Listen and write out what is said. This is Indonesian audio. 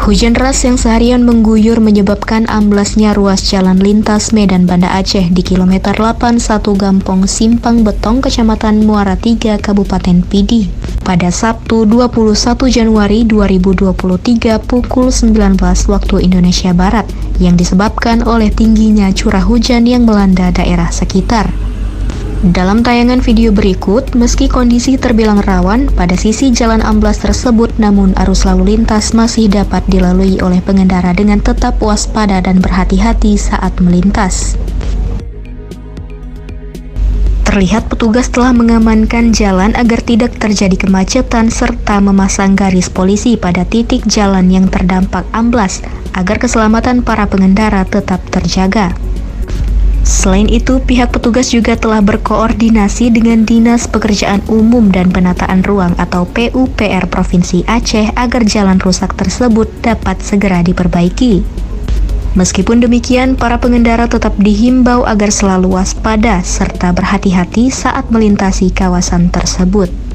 Hujan deras yang seharian mengguyur menyebabkan amblasnya ruas jalan lintas Medan Banda Aceh di kilometer 81 Gampong Simpang Betong, Kecamatan Muara 3, Kabupaten Pidi, pada Sabtu 21 Januari 2023 pukul 19 waktu Indonesia Barat, yang disebabkan oleh tingginya curah hujan yang melanda daerah sekitar. Dalam tayangan video berikut, meski kondisi terbilang rawan pada sisi jalan amblas tersebut, namun arus lalu lintas masih dapat dilalui oleh pengendara dengan tetap waspada dan berhati-hati saat melintas. Terlihat petugas telah mengamankan jalan agar tidak terjadi kemacetan serta memasang garis polisi pada titik jalan yang terdampak amblas agar keselamatan para pengendara tetap terjaga. Selain itu, pihak petugas juga telah berkoordinasi dengan Dinas Pekerjaan Umum dan Penataan Ruang atau PUPR Provinsi Aceh agar jalan rusak tersebut dapat segera diperbaiki. Meskipun demikian, para pengendara tetap dihimbau agar selalu waspada serta berhati-hati saat melintasi kawasan tersebut.